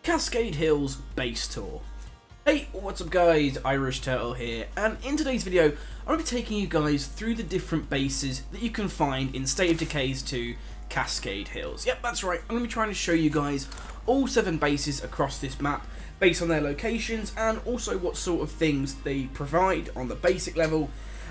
Cascade Hills Base Tour. Hey, what's up guys, Irish Turtle here, and in today's video I'm going to be taking you guys through the different bases that you can find in State of Decay's 2 Cascade Hills. Yep, that's right, I'm going to be trying to show you guys all 7 bases across this map based on their locations and also what sort of things they provide on the basic level.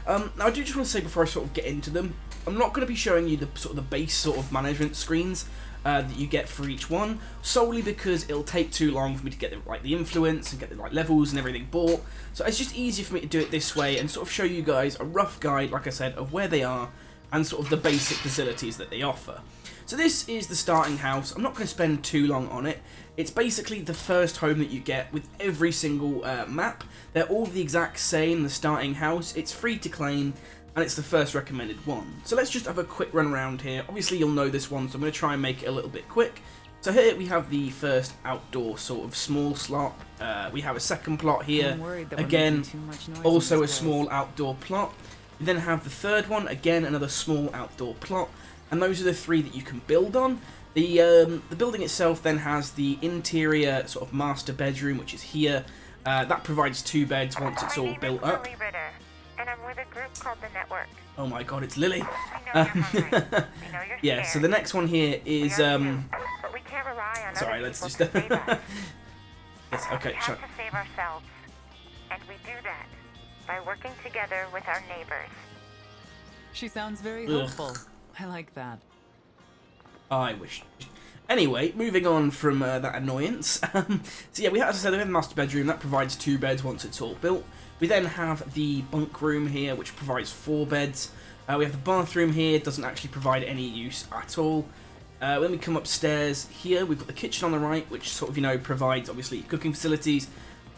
Now I do just want to say before I sort of get into them, I'm not going to be showing you the base sort of management screens that you get for each one, solely because it'll take too long for me to get the influence and get the levels and everything bought. So it's just easier for me to do it this way and sort of show you guys a rough guide, like I said, of where they are and sort of the basic facilities that they offer. So this is the starting house. I'm not going to spend too long on it. It's basically the first home that you get with every single map. They're all the exact same, the starting house. It's free to claim, and it's the first recommended one. So let's just have a quick run around here. Obviously you'll know this one, so I'm going to try and make it a little bit quick. So here we have the first outdoor sort of small slot. We have a second plot here. Again, also a small outdoor plot. We then have the third one, again another small outdoor plot. And those are the 3 that you can build on. The building itself then has the interior sort of master bedroom, which is here. That provides 2 beds once it's all built up. And I'm with a group called The Network. Oh my god, it's Lily. Yeah, so the next one here is but we can't rely on sorry, other let's people just to save us. yes, okay, We have to save ourselves. And we do that by working together with our neighbors. She sounds very hopeful. I like that. I wish. Anyway, moving on from that annoyance. So yeah, as I said, we have the master bedroom. That provides 2 beds once it's all built. We then have the bunk room here, which provides 4 beds. We have the bathroom here, doesn't actually provide any use at all. When we come upstairs here, we've got the kitchen on the right, which sort of, provides obviously cooking facilities.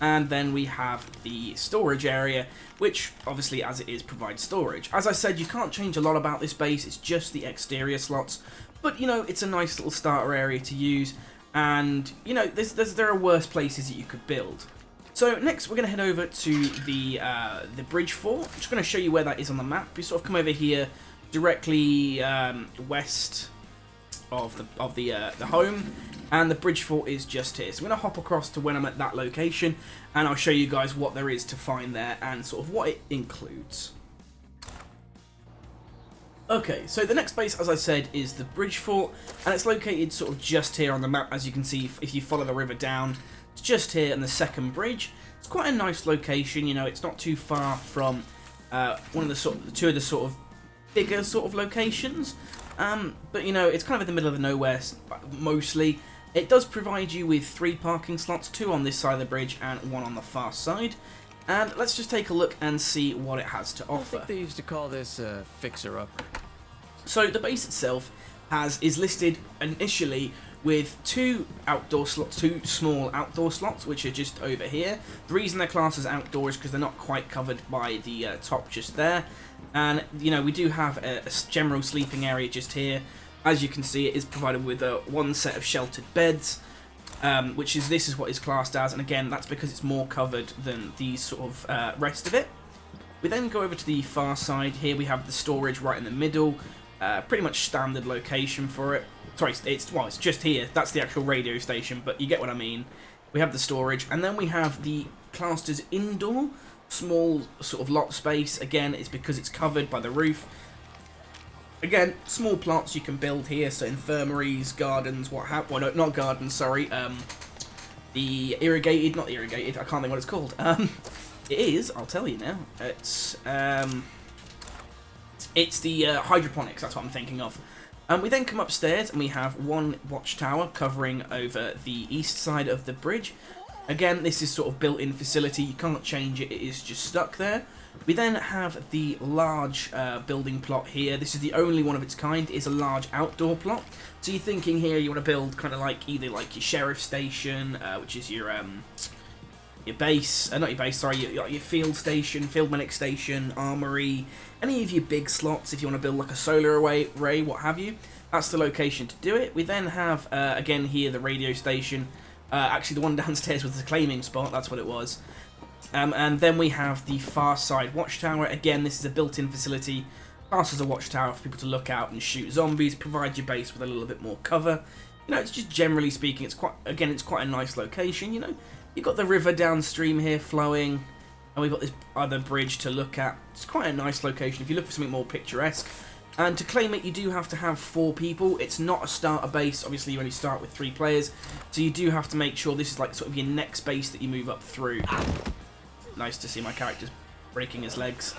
And then we have the storage area, which obviously as it is provides storage. As I said, you can't change a lot about this base, it's just the exterior slots. But it's a nice little starter area to use. And there are worse places that you could build. So next we're going to head over to the bridge fort. I'm just going to show you where that is on the map. You sort of come over here directly west of the home, and the bridge fort is just here. So I'm going to hop across to when I'm at that location, and I'll show you guys what there is to find there and sort of what it includes. Okay, so the next base, as I said, is the bridge fort, and it's located sort of just here on the map, as you can see if you follow the river down. It's just here in the second bridge. It's quite a nice location, it's not too far from one of the 2 of the sort of bigger sort of locations. But it's kind of in the middle of nowhere mostly. It does provide you with 3 parking slots, 2 on this side of the bridge and 1 on the far side. And let's just take a look and see what it has to offer. I think they used to call this fixer-upper. So the base itself is listed initially with 2 outdoor slots, 2 small outdoor slots, which are just over here. The reason they're classed as outdoors is because they're not quite covered by the top just there. And we do have a general sleeping area just here. As you can see, it is provided with 1 set of sheltered beds, this is what is classed as, and again that's because it's more covered than the sort of rest of it. We then go over to the far side. Here we have the storage right in the middle, pretty much standard location for it. Sorry, it's just here. That's the actual radio station, but you get what I mean. We have the storage, and then we have the classed as indoor, small sort of lot space. Again, it's because it's covered by the roof. Again, small plots you can build here, so infirmaries, gardens, what have. Well, no, not gardens. Sorry, the irrigated, not irrigated. I can't think what it's called. It is. I'll tell you now. It's the hydroponics. That's what I'm thinking of. We then come upstairs and we have 1 watchtower covering over the east side of the bridge. Again, this is sort of built-in facility. You can't change it. It is just stuck there. We then have the large building plot here. This is the only one of its kind. It is a large outdoor plot. So you're thinking here you want to build kind of either your sheriff station, which is your base, not your base, sorry, your field station, field medic station, armory, any of your big slots if you want to build like a solar array, what have you. That's the location to do it. We then have, again here, the radio station. Actually, the one downstairs was the claiming spot, that's what it was. And then we have the far side watchtower. Again, this is a built-in facility. Classed as a watchtower for people to look out and shoot zombies, provide your base with a little bit more cover. you know, it's just generally speaking, it's quite a nice location. You know, you've got the river downstream here flowing, and we've got this other bridge to look at. It's quite a nice location if you look for something more picturesque. And to claim it, you do have to have 4 people. It's not a starter base. Obviously, you only start with 3 players, so you do have to make sure this is like sort of your next base that you move up through. Nice to see my character's breaking his legs.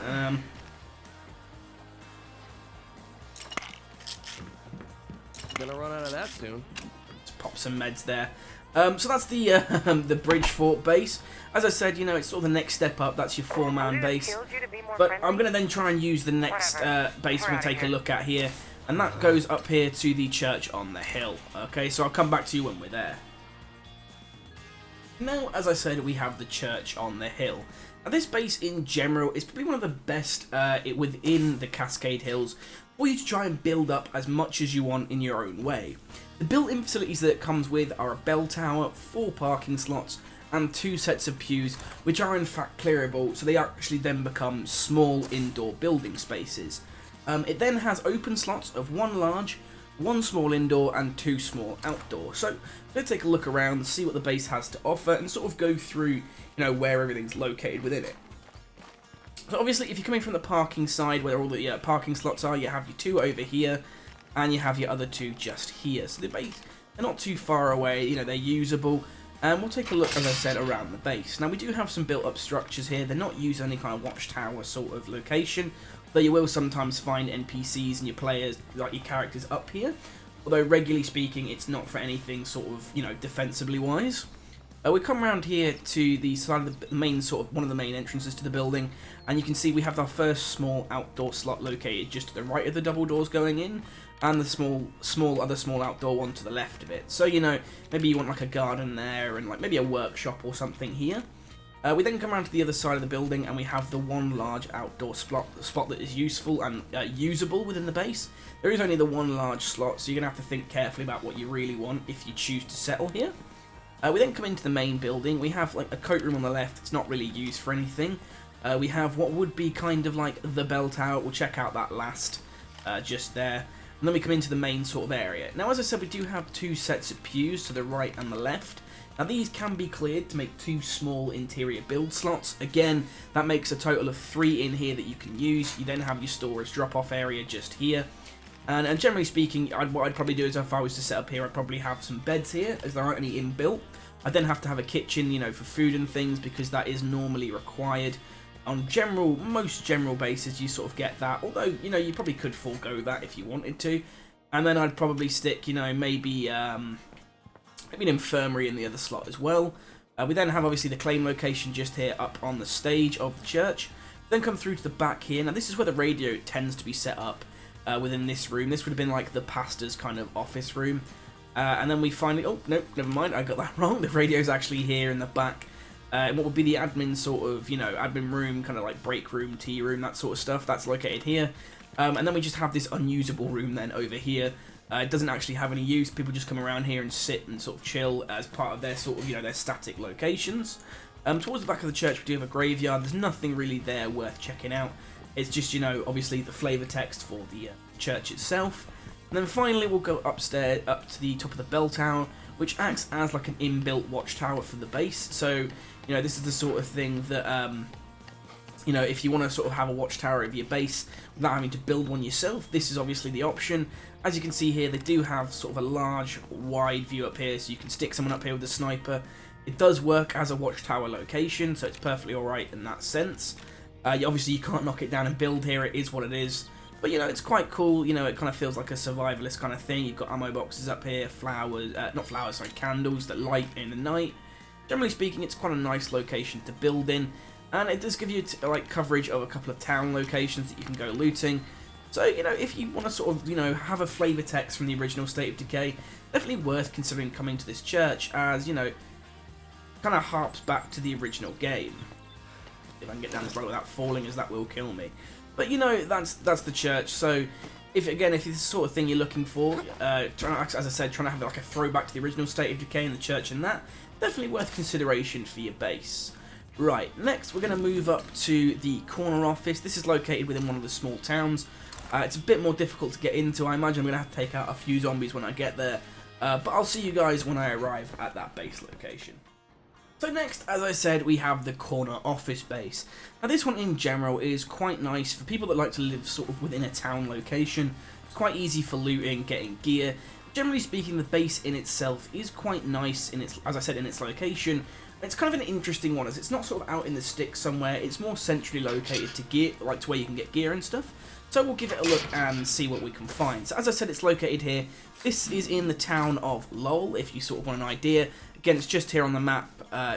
Gonna run out of that soon. Let's pop some meds there. So that's the bridge fort base. As I said, you know, it's sort of the next step up. That's your 4-man base. But I'm going to then try and use the next base we're going to take a look at here. And that goes up here to the church on the hill. Okay, so I'll come back to you when we're there. Now, as I said, we have the church on the hill. Now, this base in general is probably one of the best within the Cascade Hills for you to try and build up as much as you want in your own way. The built-in facilities that it comes with are a bell tower, 4 parking slots, and 2 sets of pews, which are in fact clearable, so they actually then become small indoor building spaces. It then has open slots of 1 large, 1 small indoor, and 2 small outdoor. So let's take a look around, see what the base has to offer, and sort of go through, you know, where everything's located within it. So obviously, if you're coming from the parking side, where all the parking slots are, you have your 2 over here, and you have your other 2 just here. So the base, they're not too far away, you know, they're usable. And we'll take a look, as I said, around the base. Now, we do have some built-up structures here. They're not used any kind of watchtower sort of location, though you will sometimes find NPCs and your players, like your characters, up here. Although, regularly speaking, it's not for anything sort of, you know, defensively wise. We come around here to the side of the main one of the main entrances to the building, and you can see we have our first small outdoor slot located just to the right of the double doors going in, and the other small outdoor one to the left of it. So, you know, maybe you want like a garden there and like maybe a workshop or something here. We then come around to the other side of the building, and we have the 1 large outdoor spot that is useful and usable within the base. There is only the 1 large slot, so you're going to have to think carefully about what you really want if you choose to settle here. We then come into the main building. We have like a coat room on the left. It's not really used for anything. We have what would be kind of like the bell tower. We'll check out that last just there. And then we come into the main sort of area. Now, as I said, we do have 2 sets of pews to the right and the left. Now, these can be cleared to make 2 small interior build slots. Again, that makes a total of 3 in here that you can use. You then have your storage drop-off area just here. And generally speaking, what I'd probably do is if I was to set up here, I'd probably have some beds here, as there aren't any inbuilt. I then have to have a kitchen, you know, for food and things, because that is normally required. On most general bases, you sort of get that, although, you know, you probably could forego that if you wanted to. And then I'd probably stick, you know, maybe an infirmary in the other slot as well. We then have, obviously, the claim location just here up on the stage of the church. Then come through to the back here. Now, this is where the radio tends to be set up within this room. This would have been like the pastor's kind of office room. And then we finally... Oh, no, never mind. I got that wrong. The radio's actually here in the back. What would be the admin sort of, you know, admin room, kind of like break room, tea room, that sort of stuff. That's located here. And then we just have this unusable room then over here. It doesn't actually have any use. People just come around here and sit and sort of chill as part of their sort of, you know, their static locations. Towards the back of the church, we do have a graveyard. There's nothing really there worth checking out. It's just, you know, obviously the flavour text for the church itself. And then finally we'll go upstairs, up to the top of the bell tower, which acts as like an inbuilt watchtower for the base. So, you know, this is the sort of thing that, you know, if you want to sort of have a watchtower of your base without having to build one yourself, this is obviously the option. As you can see here, they do have sort of a large, wide view up here, so you can stick someone up here with a sniper. It does work as a watchtower location, so it's perfectly alright in that sense. Obviously, you can't knock it down and build here. It is what it is. But, you know, it's quite cool. You know, it kind of feels like a survivalist kind of thing. You've got ammo boxes up here, candles that light in the night. Generally speaking, it's quite a nice location to build in. And it does give you, like, coverage of a couple of town locations that you can go looting. So, you know, if you want to sort of, you know, have a flavour text from the original State of Decay, definitely worth considering coming to this church, as, you know, kind of harps back to the original game. If I can get down this road without falling, as that will kill me. But, you know, that's the church. So, if it's the sort of thing you're looking for, as I said, trying to have like a throwback to the original State of Decay and the church and that, definitely worth consideration for your base. Right, next we're going to move up to the corner office. This is located within one of the small towns. It's a bit more difficult to get into. I imagine I'm going to have to take out a few zombies when I get there. But I'll see you guys when I arrive at that base location. So next, as I said, we have the corner office base. Now this one in general is quite nice for people that like to live sort of within a town location. It's quite easy for looting, getting gear. Generally speaking, the base in itself is quite nice in its, as I said, in its location. It's kind of an interesting one as it's not sort of out in the sticks somewhere. It's more centrally located to gear, like to where you can get gear and stuff. So we'll give it a look and see what we can find. So as I said, it's located here. This is in the town of Lowell, if you sort of want an idea. Again, it's just here on the map,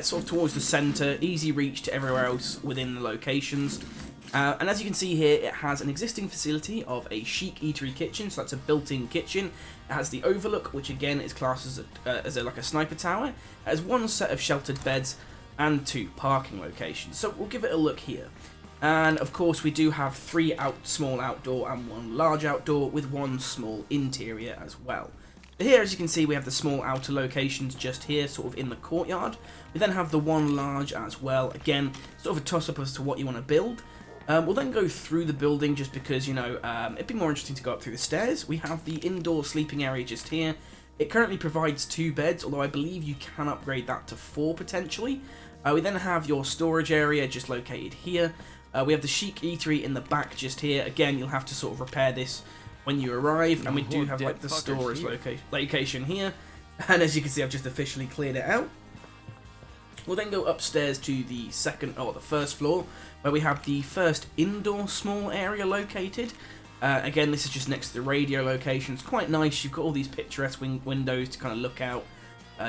sort of towards the centre, easy reach to everywhere else within the locations. And as you can see here, it has an existing facility of a chic eatery kitchen, so that's a built-in kitchen. It has the overlook, which again is classed as like a sniper tower. It has one set of sheltered beds and 2 parking locations. So we'll give it a look here. And of course, we do have 3 small outdoor and 1 large outdoor with 1 small interior as well. Here, as you can see, we have the small outer locations just here, sort of in the courtyard. We then have the 1 large as well. Again, sort of a toss-up as to what you want to build. We'll then go through the building just because, you know, it'd be more interesting to go up through the stairs. We have the indoor sleeping area just here. It currently provides 2 beds, although I believe you can upgrade that to 4 potentially. We then have your storage area just located here. We have the chic eatery in the back just here. Again, you'll have to sort of repair this when you arrive, and we do have like the storage location here. And as you can see, I've just officially cleared it out. We'll then go upstairs to the the first floor, where we have the first indoor small area located. Again, this is just next to the radio location. It's quite nice. You've got all these picturesque windows to kind of look out.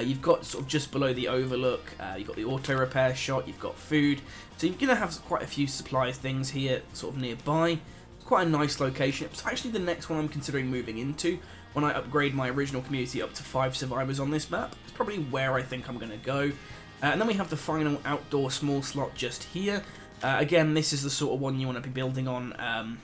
You've got sort of just below the overlook, you've got the auto repair shop, you've got food. So you're going to have quite a few supply things here sort of nearby. It's quite a nice location. It's actually the next one I'm considering moving into when I upgrade my original community up to 5 survivors on this map. It's probably where I think I'm going to go. And then we have the final outdoor small slot just here. Again, this is the sort of one you want to be building on.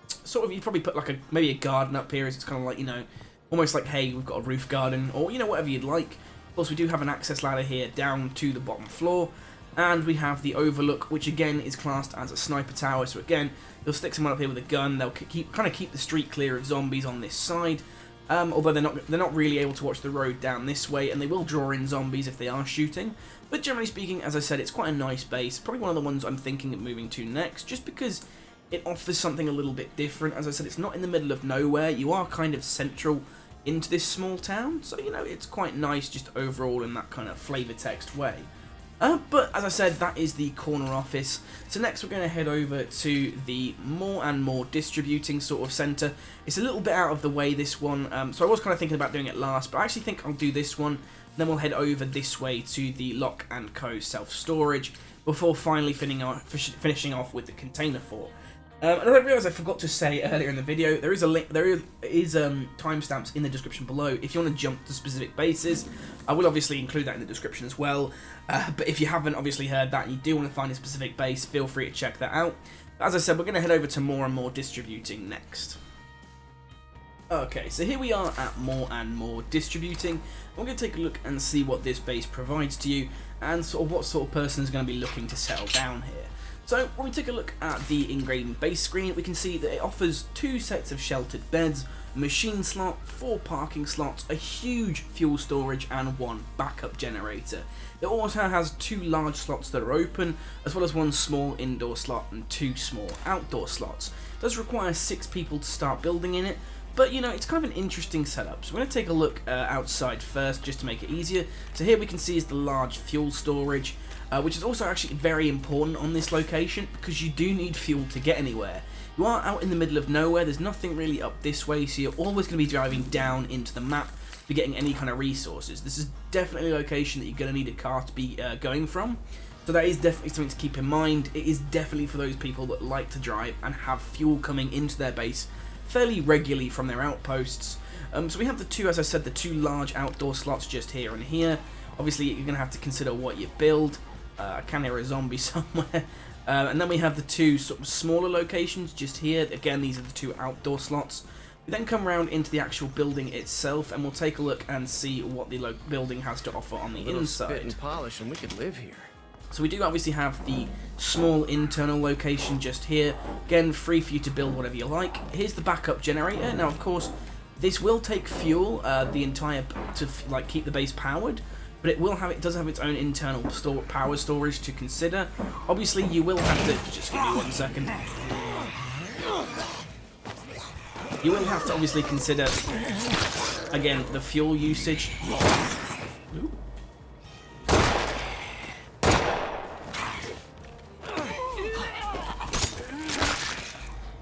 Sort of, you probably put like maybe a garden up here. It's kind of like, you know, almost like, hey, we've got a roof garden, or, you know, whatever you'd like. Of course, we do have an access ladder here down to the bottom floor. And we have the overlook, which again is classed as a sniper tower. So again, you'll stick someone up here with a gun. They'll kind of keep the street clear of zombies on this side. Although they're not really able to watch the road down this way, and they will draw in zombies if they are shooting. But generally speaking, as I said, it's quite a nice base. Probably one of the ones I'm thinking of moving to next, just because it offers something a little bit different. As I said, it's not in the middle of nowhere. You are kind of central into this small town, so, you know, it's quite nice just overall in that kind of flavor text way. But as I said, that is the corner office. So next we're going to head over to the Mohr and Mohr distributing sort of centre. It's a little bit out of the way, this one, so I was kind of thinking about doing it last, but I actually think I'll do this one. Then we'll head over this way to the Lock & Co self-storage before finally finishing off with the container fort. And I realised I forgot to say earlier in the video, there is a link, there is timestamps in the description below if you want to jump to specific bases. I will obviously include that in the description as well, but if you haven't obviously heard that and you do want to find a specific base, feel free to check that out. As I said, we're going to head over to Mohr and Mohr distributing next. Okay, so here we are at Mohr and Mohr distributing. We're going to take a look and see what this base provides to you and sort of what sort of person is going to be looking to settle down here. So when we take a look at the in-game base screen, we can see that it offers 2 sets of sheltered beds, a machine slot, 4 parking slots, a huge fuel storage and 1 backup generator. It also has 2 large slots that are open, as well as 1 small indoor slot and 2 small outdoor slots. It does require 6 people to start building in it, but, you know, it's kind of an interesting setup. So we're going to take a look outside first, just to make it easier. So here we can see is the large fuel storage, which is also actually very important on this location, because you do need fuel to get anywhere. You are out in the middle of nowhere, there's nothing really up this way, so you're always going to be driving down into the map for getting any kind of resources. This is definitely a location that you're going to need a car to be going from. So that is definitely something to keep in mind. It is definitely for those people that like to drive and have fuel coming into their base fairly regularly from their outposts. So we have the 2, as I said, the 2 large outdoor slots just here and here. Obviously, you're going to have to consider what you build. I can hear a zombie somewhere. And then we have the 2 sort of smaller locations just here. Again, these are the 2 outdoor slots. We then come around into the actual building itself, and we'll take a look and see what the building has to offer on the inside. Spit and polish, and we could live here. So we do obviously have the small internal location just here. Again, free for you to build whatever you like. Here's the backup generator. Now, of course, This will take fuel, the entire to like keep the base powered, but it does have its own internal power storage to consider. Obviously, you will have to just give me 1 second. You will have to obviously consider again the fuel usage. Ooh.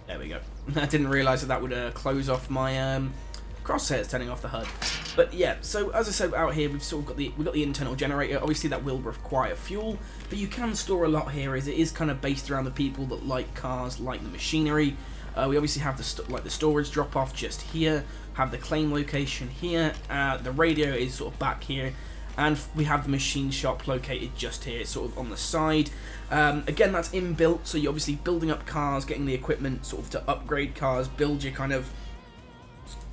There we go. I didn't realise that would close off my crosshairs turning off the HUD. But yeah, so as I said, out here we've sort of got the internal generator. Obviously that will require fuel, but you can store a lot here, as it is kind of based around the people that like cars, like the machinery. We obviously have the storage drop off just here. Have the claim location here. The radio is sort of back here. And we have the machine shop located just here, sort of on the side. Again, that's inbuilt, so you're obviously building up cars, getting the equipment sort of to upgrade cars, build your kind of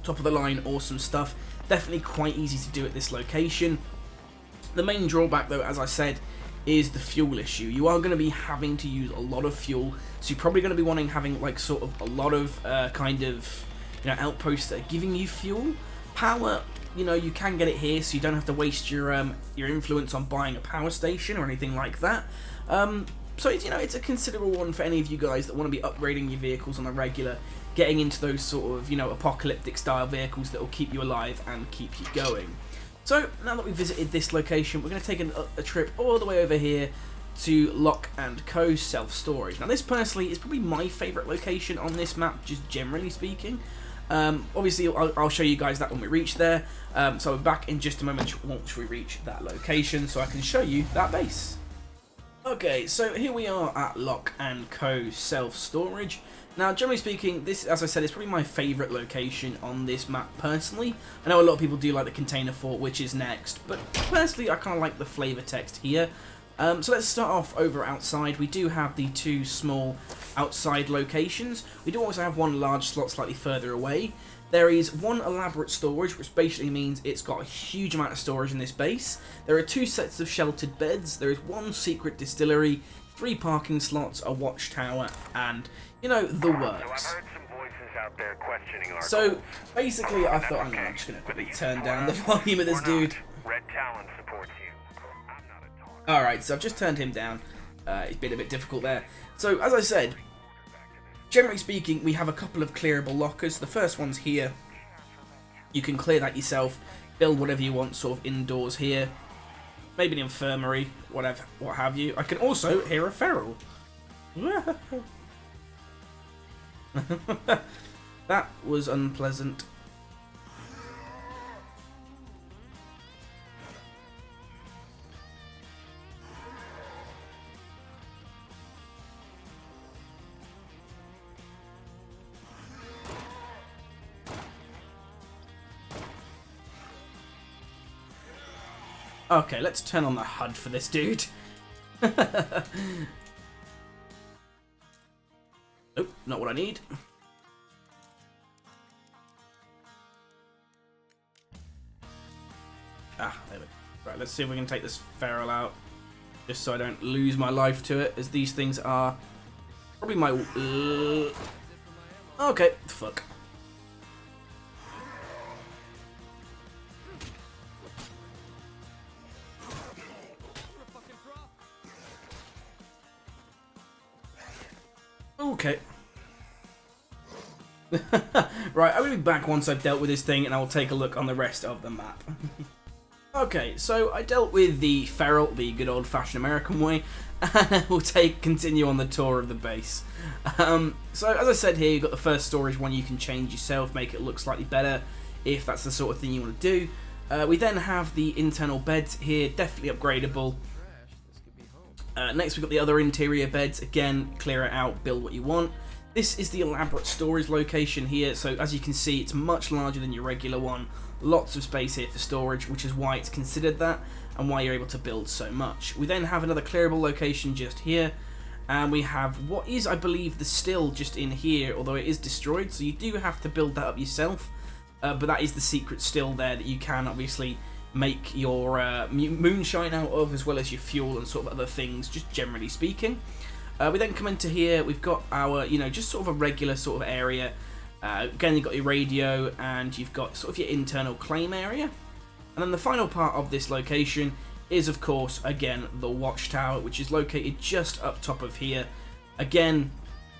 top of the line awesome stuff. Definitely quite easy to do at this location. The main drawback though, as I said, is the fuel issue. You are going to be having to use a lot of fuel, so you're probably going to be having like sort of a lot of kind of, you know, outposts that are giving you fuel. Power, you know, you can get it here, so you don't have to waste your influence on buying a power station or anything like that. So it's, you know, it's a considerable one for any of you guys that want to be upgrading your vehicles on a regular, getting into those sort of, you know, apocalyptic style vehicles that will keep you alive and keep you going. So now that we've visited this location, we're going to take a trip all the way over here to Lock and Co self-storage. Now this personally is probably my favourite location on this map, just generally speaking. Obviously I'll show you guys that when we reach there, so we're back in just a moment once we reach that location so I can show you that base. Okay, so here we are at Lock and Co self-storage. Now, generally speaking, this, as I said, is probably my favourite location on this map personally. I know a lot of people do like the container fort, which is next, but personally I kind of like the flavour text here. So let's start off over outside. We do have the 2 small outside locations. We do also have 1 large slot slightly further away. There is 1 elaborate storage, which basically means it's got a huge amount of storage in this base. There are 2 sets of sheltered beds. There is 1 secret distillery, 3 parking slots, a watchtower, and, you know, the works. So basically I thought, I'm just going to quickly turn down the volume of this dude. Alright, so I've just turned him down. It's been a bit difficult there. So, as I said, generally speaking, we have a couple of clearable lockers. The first one's here. You can clear that yourself, build whatever you want sort of indoors here. Maybe an infirmary, whatever, what have you. I can also hear a feral. That was unpleasant. Okay, let's turn on the HUD for this dude. Nope, not what I need. Ah, there we go. Right, let's see if we can take this feral out. Just so I don't lose my life to it, as these things are probably my... Okay, fuck. Okay. Right, I'm going to be back once I've dealt with this thing, and I will take a look on the rest of the map. Okay, so I dealt with the feral the good old-fashioned American way, and we'll continue on the tour of the base. So, as I said here, you've got the first storage one you can change yourself, make it look slightly better, if that's the sort of thing you want to do. We then have the internal beds here, definitely upgradable. Next we've got the other interior beds, again, clear it out, build what you want. This is the elaborate storage location here, so as you can see it's much larger than your regular one. Lots of space here for storage, which is why it's considered that, and why you're able to build so much. We then have another clearable location just here, and we have what is, I believe, the still just in here, although it is destroyed, so you do have to build that up yourself, but that is the secret still there that you can obviously make your moonshine out of, as well as your fuel and sort of other things, just generally speaking. We then come into here, we've got our, you know, just sort of a regular sort of area. Again, you've got your radio, and you've got sort of your internal claim area. And then the final part of this location is, of course, again, the watchtower, which is located just up top of here. Again,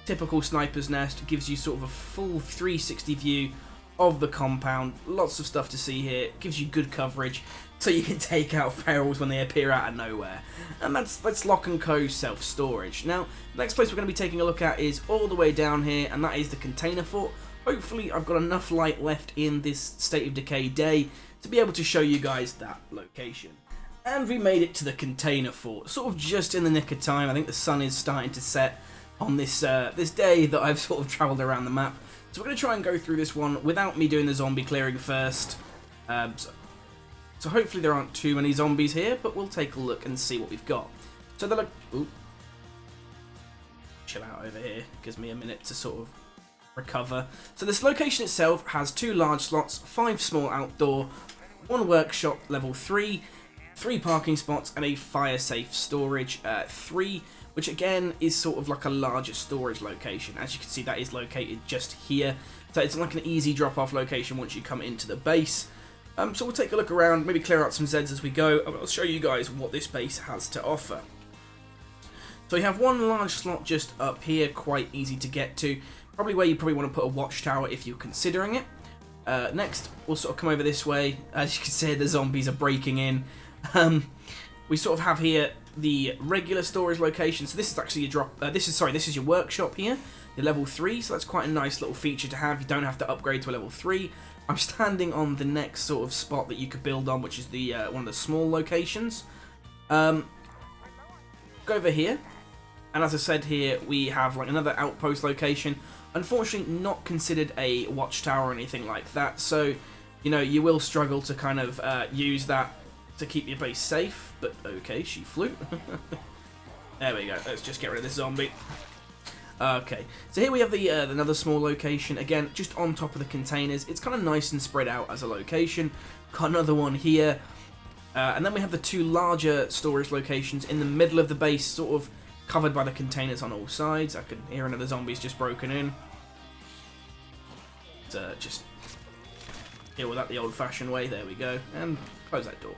typical sniper's nest, gives you sort of a full 360 view of the compound. Lots of stuff to see here, gives you good coverage, so you can take out ferals when they appear out of nowhere. And that's Lock & Co. self-storage. Now, the next place we're going to be taking a look at is all the way down here, and that is the container fort. Hopefully, I've got enough light left in this State of Decay day to be able to show you guys that location. And we made it to the container fort, sort of just in the nick of time. I think the sun is starting to set on this this day that I've sort of travelled around the map. So we're going to try and go through this one without me doing the zombie clearing first. So hopefully there aren't too many zombies here, but we'll take a look and see what we've got. So they're like, ooh, chill out over here, gives me a minute to sort of recover. So this location itself has 2 large slots, 5 small outdoor, 1 workshop level 3, 3 parking spots, and a fire safe storage 3, which again is sort of like a larger storage location. As you can see, that is located just here, so it's like an easy drop off location once you come into the base. So we'll take a look around, maybe clear out some Zeds as we go, and I'll show you guys what this base has to offer. So you have 1 large slot just up here, quite easy to get to, probably where you want to put a watchtower if you're considering it. Next, we'll sort of come over this way. As you can see, the zombies are breaking in. We sort of have here the regular storage location. So this is actually your this is your workshop here, your level 3. So that's quite a nice little feature to have. You don't have to upgrade to a level 3. I'm standing on the next sort of spot that you could build on, which is the one of the small locations. Go over here, and as I said here, we have like another outpost location. Unfortunately, not considered a watchtower or anything like that. So, you know, you will struggle to kind of use that to keep your base safe, but okay, she flew. There we go, let's just get rid of this zombie. Okay, so here we have the another small location, again, just on top of the containers. It's kind of nice and spread out as a location. Got another one here. And then we have the 2 larger storage locations in the middle of the base, sort of covered by the containers on all sides. I can hear another zombie's just broken in. Just deal with that the old-fashioned way. There we go, and close that door.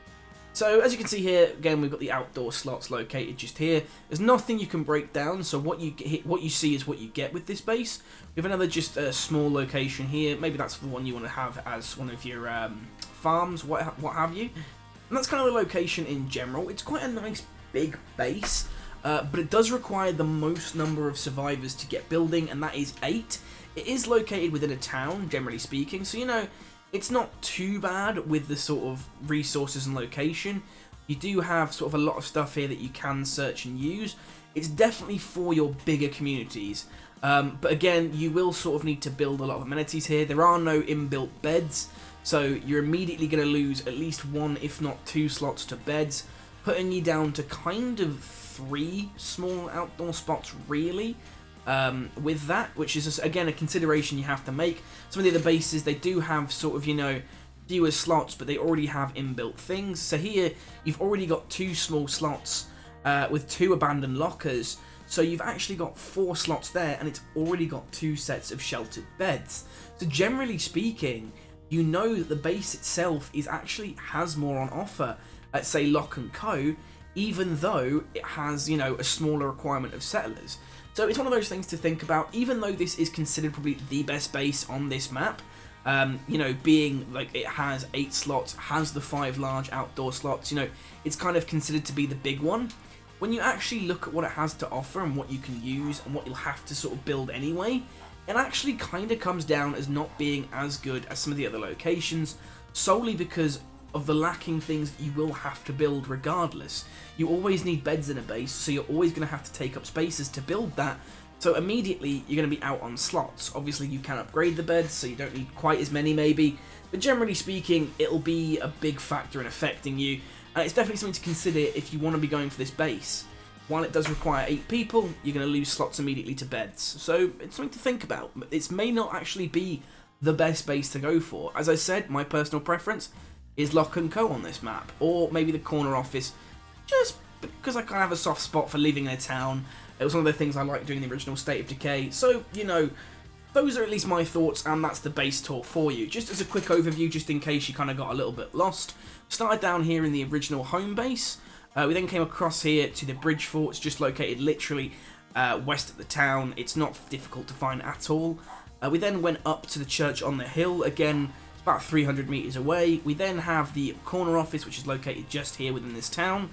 So as you can see here, again, we've got the outdoor slots located just here. There's nothing you can break down, so what you see is what you get with this base. We have another just small location here. Maybe that's the one you want to have as one of your farms, what have you. And that's kind of the location in general. It's quite a nice big base, but it does require the most number of survivors to get building, and that is 8. It is located within a town, generally speaking, so you know, it's not too bad with the sort of resources and location. You do have sort of a lot of stuff here that you can search and use. It's definitely for your bigger communities. But again, you will sort of need to build a lot of amenities here. There are no inbuilt beds, so you're immediately going to lose at least 1, if not 2 slots to beds, putting you down to kind of 3 small outdoor spots, really. With that, which is, again, a consideration you have to make. Some of the other bases, they do have sort of, you know, fewer slots, but they already have inbuilt things. So here, you've already got 2 small slots with 2 abandoned lockers. So you've actually got 4 slots there, and it's already got 2 sets of sheltered beds. So generally speaking, you know that the base itself has more on offer at, say, Lock & Co., even though it has, you know, a smaller requirement of settlers. So it's one of those things to think about. Even though this is considered probably the best base on this map, you know, being like it has 8 slots, has the 5 large outdoor slots, you know, it's kind of considered to be the big one. When you actually look at what it has to offer and what you can use and what you'll have to sort of build anyway, it actually kind of comes down as not being as good as some of the other locations, solely because of the lacking things that you will have to build regardless. You always need beds in a base, so you're always going to have to take up spaces to build that, so immediately you're going to be out on slots. Obviously you can upgrade the beds, so you don't need quite as many maybe, but generally speaking, it'll be a big factor in affecting you, and it's definitely something to consider if you want to be going for this base. While it does require 8 people, you're going to lose slots immediately to beds, so it's something to think about. It may not actually be the best base to go for. As I said, my personal preference is Lock & Co on this map, or maybe the corner office, just because I kind of have a soft spot for living in a town. It was one of the things I liked doing in the original State of Decay, so, you know, those are at least my thoughts, and that's the base tour for you. Just as a quick overview, just in case you kind of got a little bit lost. Started down here in the original home base. We then came across here to the bridge fort. It's just located literally west of the town. It's not difficult to find at all. We then went up to the church on the hill. Again, it's about 300 meters away. We then have the corner office, which is located just here within this town.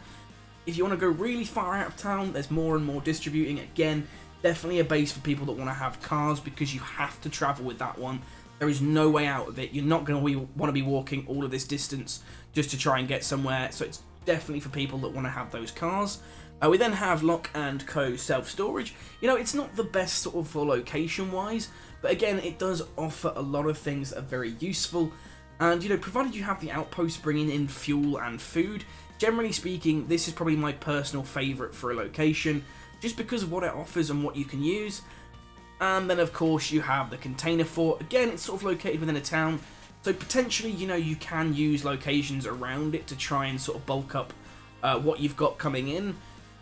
If you want to go really far out of town, there's more and more distributing. Again, definitely a base for people that want to have cars, because you have to travel with that one. There is no way out of it. You're not going to want to be walking all of this distance just to try and get somewhere. So it's definitely for people that want to have those cars. We then have Lock and Co self-storage. You know, it's not the best sort of for location-wise, but again, it does offer a lot of things that are very useful. And, you know, provided you have the outpost bringing in fuel and food, generally speaking, this is probably my personal favourite for a location, just because of what it offers and what you can use. And then, of course, you have the container fort. Again, it's sort of located within a town, so potentially, you know, you can use locations around it to try and sort of bulk up what you've got coming in.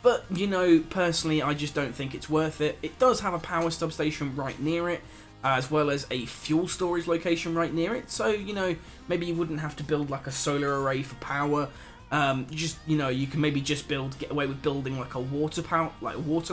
But, you know, personally, I just don't think it's worth it. It does have a power substation right near it, as well as a fuel storage location right near it. So, you know, maybe you wouldn't have to build like a solar array for power. You know, you can maybe just get away with building like a water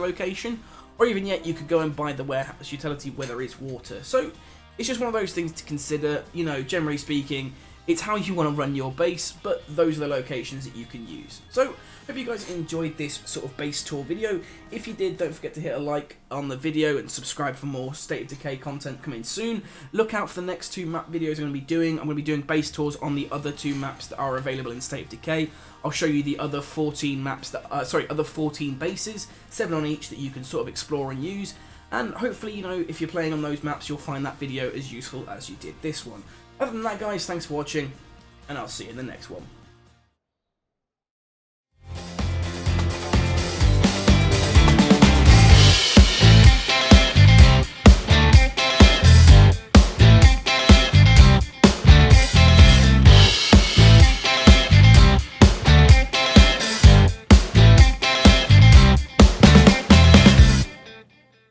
location, or even yet you could go and buy the warehouse utility where there is water. So it's just one of those things to consider. You know, generally speaking, it's how you want to run your base, but those are the locations that you can use. So, hope you guys enjoyed this sort of base tour video. If you did, don't forget to hit a like on the video and subscribe for more State of Decay content coming soon. Look out for the next 2 map videos I'm going to be doing. I'm going to be doing base tours on the other 2 maps that are available in State of Decay. I'll show you the other 14 maps other 14 bases, 7 on each, that you can sort of explore and use. And hopefully, you know, if you're playing on those maps, you'll find that video as useful as you did this one. Other than that, guys, thanks for watching, and I'll see you in the next one.